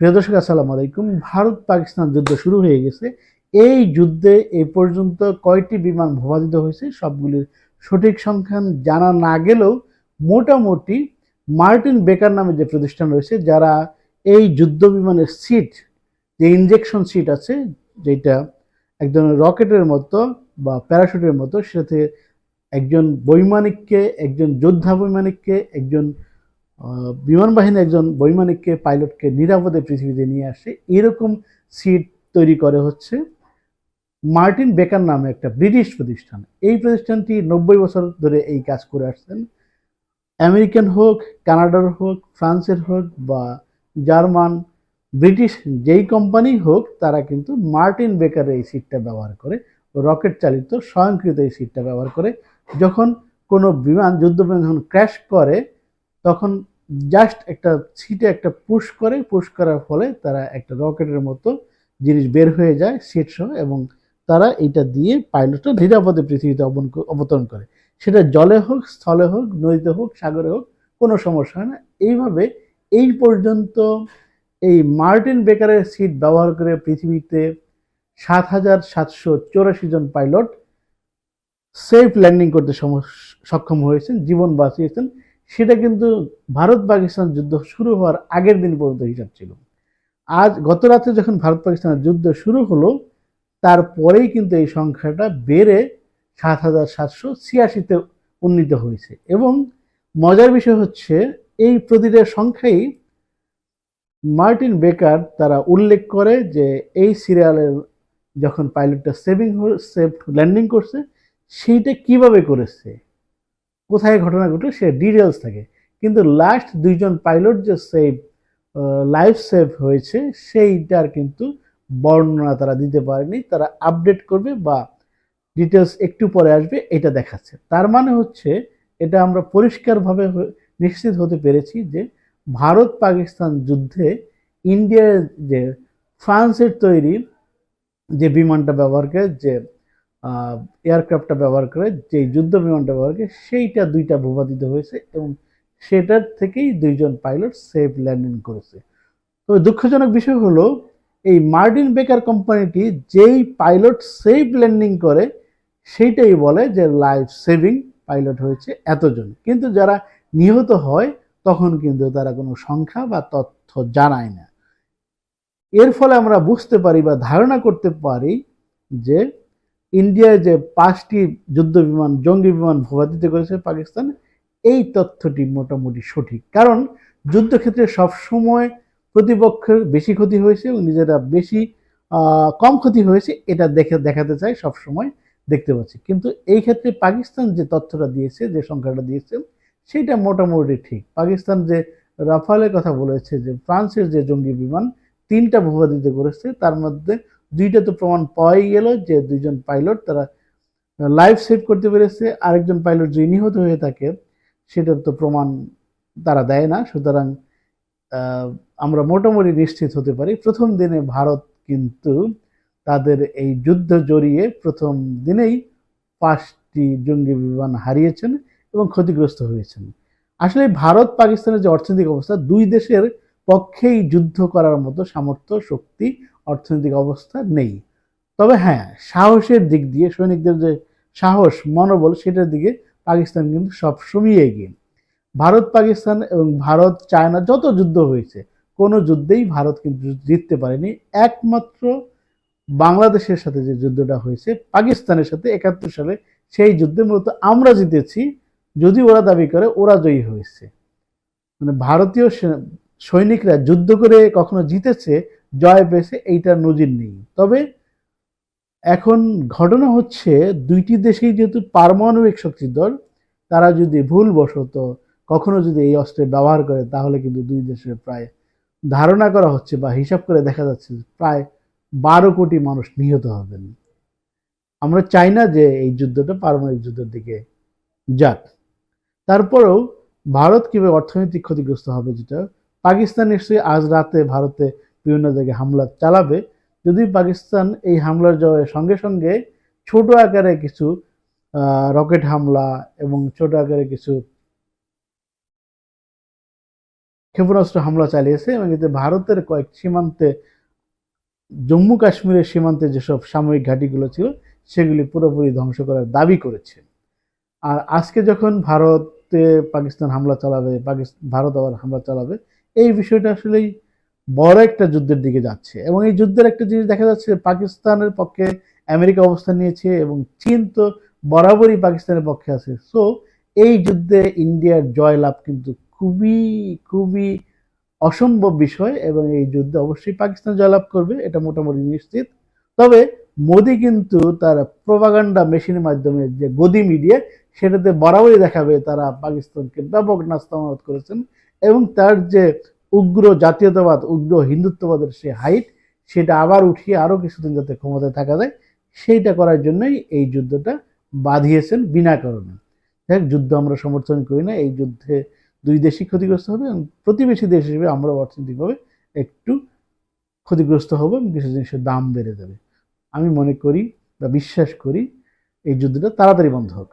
প্রিয় দর্শক, আসসালামু আলাইকুম। ভারত পাকিস্তান যুদ্ধ শুরু হয়ে গেছে। এই যুদ্ধে এ পর্যন্ত কয়টি বিমান ভূপাতিত হয়েছে সবগুলির সঠিক সংখ্যান জানা না গেলেও মোটামুটি মার্টিন বেকার নামে যে প্রতিষ্ঠান রয়েছে, যারা এই যুদ্ধ বিমানের সিট, যে ইনজেকশন সিট আছে, যেটা একজন রকেটের মতো বা প্যারাশুটের মতো, সাথে একজন বৈমানিককে, একজন যোদ্ধা বৈমানিককে, একজন বিমান বাহিনীর একজন বৈমানিককে, পাইলটকে নিরাপদে পৃথিবীতে নিয়ে আসে, এরকম সিট তৈরি করে হচ্ছে মার্টিন বেকার নামে একটা ব্রিটিশ প্রতিষ্ঠান। এই প্রতিষ্ঠানটি 90 বছর ধরে এই কাজ করে আসছেন। আমেরিকান হোক, কানাডার হোক, ফ্রান্সের হোক বা জার্মান, ব্রিটিশ যেই কোম্পানি হোক, তারা কিন্তু মার্টিন বেকারের এই সিটটা ব্যবহার করে, রকেট চালিত স্বয়ংক্রিয়তা এই সিটটা ব্যবহার করে। যখন কোনো বিমান, যুদ্ধ বিমান যখন ক্র্যাশ করে, তখন জাস্ট একটা সিটে একটা পুশ করার ফলে তারা একটা রকেটের মতো জিনিস বের হয়ে যায় সিট সহ, এবং তারা এটা দিয়ে পাইলটরা নিরাপদে পৃথিবীতে অবতরণ করে। সেটা জলে হোক, স্থলে হোক, নদীতে হোক, সাগরে হোক, কোনো সমস্যা হয় না। এইভাবে এই পর্যন্ত এই মার্টিন বেকারের সিট ব্যবহার করে পৃথিবীতে 7,784 জন পাইলট সেফ ল্যান্ডিং করতে সক্ষম হয়েছেন, জীবন বাঁচিয়েছেন। সেটা কিন্তু ভারত পাকিস্তান যুদ্ধ শুরু হওয়ার আগের দিন পর্যন্ত হিসাব ছিল। আজ গত রাতে যখন ভারত পাকিস্তানের যুদ্ধ শুরু হলো, তারপরেই কিন্তু এই সংখ্যাটা বেড়ে 7,786-তে উন্নীত হয়েছে। এবং মজার বিষয় হচ্ছে, এই প্রতিটা সংখ্যাই মার্টিন বেকার তারা উল্লেখ করে যে এই সিরিয়ালের যখন পাইলটটা সেফ ল্যান্ডিং করছে, সেইটা কিভাবে করেছে, কোথায় ঘটনা ঘটে, সে ডিটেলস থাকে। কিন্তু লাস্ট দুইজন পাইলট যে লাইফ সেভ হয়েছে, সেইটার কিন্তু বর্ণনা তারা দিতে পারেনি। তারা আপডেট করবে বা ডিটেলস একটু পরে আসবে, এটা দেখাচ্ছে। তার মানে হচ্ছে, এটা আমরা পরিষ্কারভাবে নিশ্চিত হতে পেরেছি যে ভারত পাকিস্তান যুদ্ধে ইন্ডিয়ার যে ফ্রান্সের তৈরি যে বিমানটা ব্যবহার করে, যে এয়ারক্রাফটটা ব্যবহার করে, যে যুদ্ধ বিমানটা ব্যবহার করে, সেইটা দুইটা ভূপাতিত হয়েছে এবং সেটার থেকেই দুইজন পাইলট সেফ ল্যান্ডিং করেছে। তবে দুঃখজনক বিষয় হলো, এই মার্টিন বেকার কোম্পানিটি যেই পাইলট সেফ ল্যান্ডিং করে, সেইটাই বলে যে লাইফ সেভিং পাইলট হয়েছে এতজন, কিন্তু যারা নিহত হয় তখন কিন্তু তারা কোনো সংখ্যা বা তথ্য জানায় না। এর ফলে আমরা বুঝতে পারি বা ধারণা করতে পারি যে ইন্ডিয়ায় যে 5টি যুদ্ধ বিমান, জঙ্গি বিমান ভূপাতিত করেছে পাকিস্তান, এই তথ্যটি মোটামুটি সঠিক। কারণ যুদ্ধক্ষেত্রে সবসময় প্রতিপক্ষের বেশি ক্ষতি হয়েছে এবং নিজেরা বেশি কম ক্ষতি হয়েছে, এটা দেখাতে চাই, সবসময় দেখতে পাচ্ছি। কিন্তু এই ক্ষেত্রে পাকিস্তান যে তথ্যটা দিয়েছে, যে সংখ্যাটা দিয়েছে, সেটা মোটামুটি ঠিক। পাকিস্তান যে রাফালের কথা বলেছে, যে ফ্রান্সের যে জঙ্গি বিমান 3টা ভূপাতিত করেছে, তার মধ্যে 2টা তো প্রমাণ পাওয়াই গেল যে দুইজন পাইলট তারা লাইফ সেভ করতে পেরেছে। আরেকজন পাইলট যদি নিহত হয়ে থাকে, সেটার তো প্রমাণ তারা দেয় না। সুতরাং আমরা মোটামুটি নিশ্চিত হতে পারি, প্রথম দিনে ভারত কিন্তু তাদের এই যুদ্ধ জড়িয়ে প্রথম দিনেই 5টি জঙ্গি বিমান হারিয়েছেন এবং ক্ষতিগ্রস্ত হয়েছেন। আসলে ভারত পাকিস্তানের যে অর্থনৈতিক অবস্থা, দুই দেশের পক্ষেই যুদ্ধ করার মতো সামর্থ্য, শক্তি, অর্থনৈতিক অবস্থা নেই। তবে হ্যাঁ, সাহসের দিক দিয়ে, সৈনিকদের যে সাহস, মনোবল, সেটার দিকে পাকিস্তান কিন্তু সবসময় এগিয়ে। ভারত পাকিস্তান এবং ভারত চায়না যত যুদ্ধ হয়েছে, কোনো যুদ্ধেই ভারত কিন্তু জিততে পারেনি। একমাত্র বাংলাদেশের সাথে যে যুদ্ধটা হয়েছে পাকিস্তানের সাথে 71 সালে, সেই যুদ্ধে মূলত আমরা জিতেছি, যদি ওরা দাবি করে ওরা জয়ী হয়েছে। মানে ভারতীয় সৈনিকরা যুদ্ধ করে কখনো জিতেছে, জয় পেয়েছে, এইটার নজির নেই। তবে এখন ঘটনা হচ্ছে, দুইটি দেশেই যেহেতু পারমাণবিক শক্তিধর, তারা যদি ভুলবশত কখনো যদি এই অস্ত্রের ব্যবহার করে, তাহলে কিন্তু দুই দেশের প্রায়, ধারণা করা হচ্ছে বা হিসাব করে দেখা যাচ্ছে, প্রায় 12 কোটি মানুষ নিহত হবেন। আমরা চাই না যে এই যুদ্ধটা পারমাণবিক যুদ্ধের দিকে যাক। তারপরেও ভারত কিভাবে অর্থনৈতিক ক্ষতিগ্রস্ত হবে, যেটা পাকিস্তান নিশ্চয়ই আজ রাতে ভারতে বিভিন্ন জায়গায় হামলা চালাবে। যদি পাকিস্তান এই হামলার সঙ্গে সঙ্গে ছোট আকারে কিছু রকেট হামলা এবং ছোট আকারে কিছু ক্ষেপণাস্ত্র হামলা চালিয়েছে এবং এতে ভারতের কয়েক সীমান্তে, জম্মু কাশ্মীরের সীমান্তে যেসব সামরিক ঘাঁটিগুলো ছিল সেগুলি পুরোপুরি ধ্বংস করার দাবি করেছে। আর আজকে যখন ভারতে পাকিস্তান হামলা চালাবে, ভারত আবার হামলা চালাবে, এই বিষয়টা আসলেই বড় একটা যুদ্ধের দিকে যাচ্ছে। এবং এই যুদ্ধের একটা জিনিস দেখা যাচ্ছে, পাকিস্তানের পক্ষে আমেরিকা অবস্থান নিয়েছে এবং চীন তো বরাবরই পাকিস্তানের পক্ষে আছে। সো এই যুদ্ধে ইন্ডিয়ার জয়লাভ কিন্তু খুবই খুবই অসম্ভব বিষয়, এবং এই যুদ্ধে অবশ্যই পাকিস্তান জয়লাভ করবে, এটা মোটামুটি নিশ্চিত। তবে মোদি কিন্তু তার প্রোপাগান্ডা মেশিনের মাধ্যমে যে গদি মিডিয়া, সেটাতে বরাবরই দেখাবে তারা পাকিস্তানকে ব্যাপক নাস্তানাবুদ করেছেন, এবং তার যে উগ্র জাতীয়তাবাদ, উগ্র হিন্দুত্ববাদের সে হাইট, সেটা আবার উঠিয়ে আরো কিছুদিন যাতে ক্ষমতায় থাকা যায়, সেইটা করার জন্যই এই যুদ্ধটা বাঁধিয়েছেন বিনা কারণে। দেখ, যুদ্ধ আমরা সমর্থন করি না, এই যুদ্ধে দুই দেশই ক্ষতিগ্রস্ত হবে, এবং প্রতিবেশী দেশ হিসেবে আমরা অর্থনৈতিকভাবে একটু ক্ষতিগ্রস্ত হব এবং কিছু জিনিসের দাম বেড়ে যাবে। আমি মনে করি বা বিশ্বাস করি এই যুদ্ধটা তাড়াতাড়ি বন্ধ হোক।